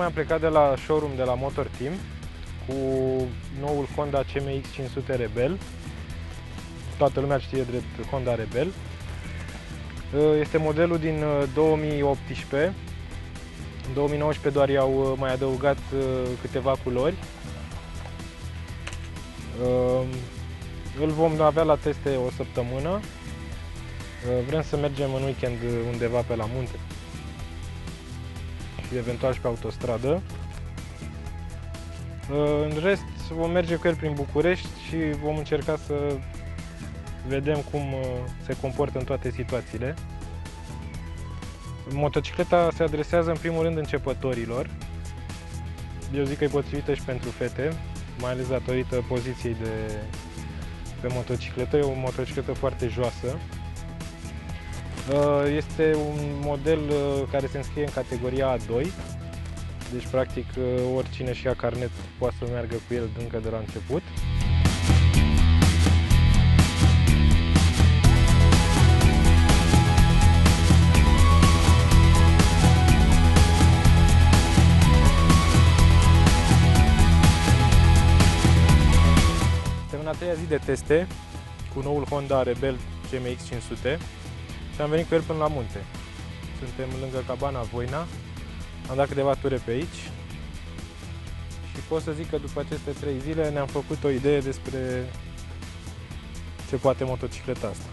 Tocmai am plecat de la showroom de la Motor Team cu noul Honda CMX 500 Rebel. Toată lumea știe drept Honda Rebel. Este modelul din 2018. În 2019 doar i-au mai adăugat câteva culori. Îl vom avea la teste o săptămână. Vrem să mergem în weekend undeva pe la munte și eventual și pe autostradă. În rest vom merge cu el prin București și vom încerca să vedem cum se comportă în toate situațiile. Motocicleta se adresează în primul rând începătorilor. Eu zic că e potrivită și pentru fete, mai ales datorită poziției de pe motocicletă. E o motocicletă foarte joasă. Este un model care se înscrie în categoria A2, deci practic oricine și ia carnet poate să meargă cu el încă de la început. Suntem în a treia zi de teste cu noul Honda Rebel CMX 500 și am venit cu el până la munte. Suntem lângă Cabana Voina, am dat câteva ture pe aici și pot să zic că după aceste 3 zile ne-am făcut o idee despre ce poate motocicleta asta.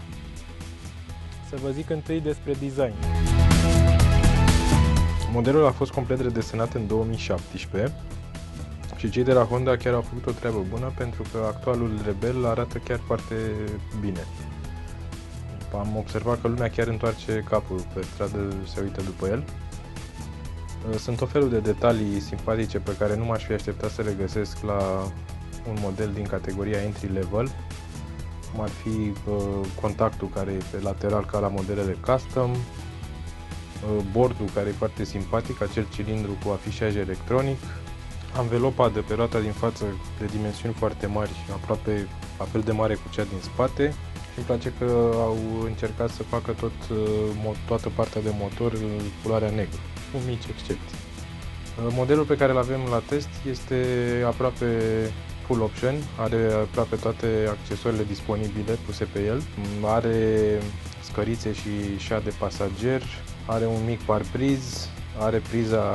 Să vă zic întâi despre design. Modelul a fost complet redesenat în 2017 și cei de la Honda chiar au făcut o treabă bună, pentru că actualul Rebel arată chiar foarte bine. Am observat că lumea chiar întoarce capul pe stradă, se uită după el. Sunt o felul de detalii simpatice pe care nu m-aș fi așteptat să le găsesc la un model din categoria entry level, cum ar fi contactul care e pe lateral ca la modelele custom, bordul care e foarte simpatic, acel cilindru cu afișaj electronic, anvelopa de pe roata din față de dimensiuni foarte mari, aproape la fel de mare cu cea din spate. Și îmi place că au încercat să facă toată partea de motor în culoarea negru, cu mici excepții. Modelul pe care îl avem la test este aproape full option, are aproape toate accesorile disponibile puse pe el. Are scărițe și șa de pasager, are un mic parbriz, are priza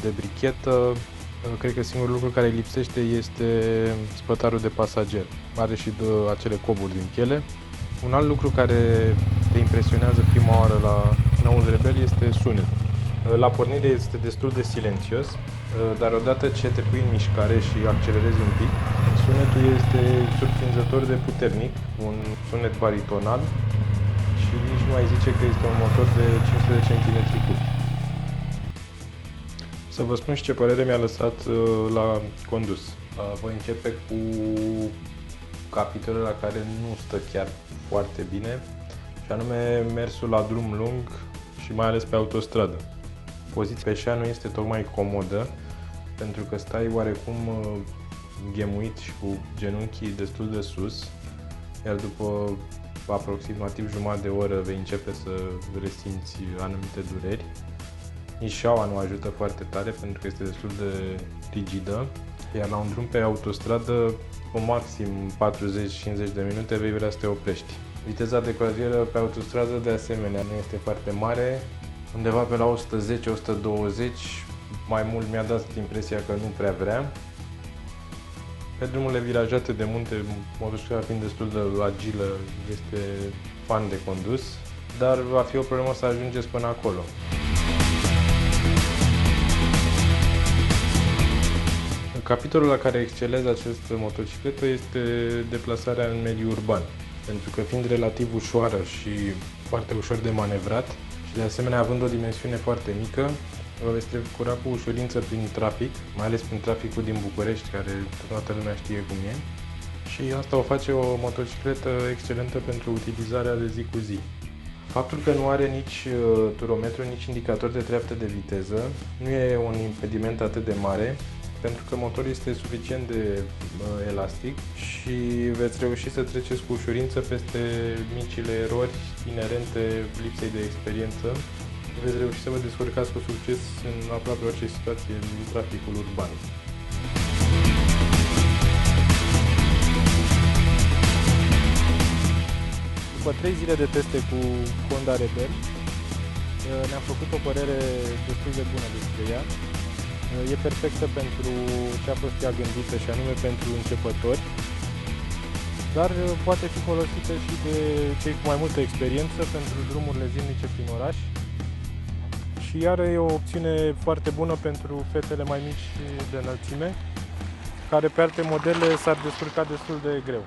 de brichetă. Cred că singurul lucru care îi lipsește este spătarul de pasager. Are și acele coburi din piele. Un alt lucru care te impresionează prima oară la noul Rebel este sunetul. La pornire este destul de silențios, dar odată ce te pui în mișcare și accelerezi un pic, sunetul este surprinzător de puternic, un sunet baritonal și nici nu ai zice că este un motor de 500 de cm3. Să vă spun și ce părere mi-a lăsat la condus. Voi începe cu capitolele la care nu stă chiar foarte bine, și anume mersul la drum lung și mai ales pe autostradă. Poziția pe șa nu este tocmai comodă, pentru că stai oarecum ghemuit și cu genunchii destul de sus, iar după aproximativ jumătate de oră vei începe să resimți anumite dureri. Nici șaua nu ajută foarte tare, pentru că este destul de rigidă, iar la un drum pe autostradă, cu maxim 40-50 de minute vei vrea să te oprești. Viteza de croazieră pe autostradă de asemenea nu este foarte mare, undeva pe la 110-120, mai mult mi-a dat impresia că nu prea vrea. Pe drumurile virajate de munte, motocicleta fiind destul de agilă, este fan de condus, dar va fi o problemă să ajungeți până acolo. Capitolul la care excelează această motocicletă este deplasarea în mediul urban, pentru că fiind relativ ușoară și foarte ușor de manevrat și de asemenea având o dimensiune foarte mică, vă veți trecura cu ușurință prin trafic, mai ales prin traficul din București, care toată lumea știe cum e, și asta o face o motocicletă excelentă pentru utilizarea de zi cu zi. Faptul că nu are nici turometru, nici indicator de treaptă de viteză nu e un impediment atât de mare, pentru că motorul este suficient de elastic și veți reuși să treceți cu ușurință peste micile erori inerente lipsei de experiență veți reuși să vă descurcați cu succes în aproape orice situație din traficul urban. După 3 zile de teste cu Honda Rebel, ne-am făcut o părere destul de bună despre ea. E perfectă pentru ce a fost ea gândită, și anume pentru începători, dar poate fi folosită și de cei cu mai multă experiență pentru drumurile zilnice prin oraș. Și iar e o opțiune foarte bună pentru fetele mai mici de înălțime, care pe alte modele s-ar descurca destul de greu.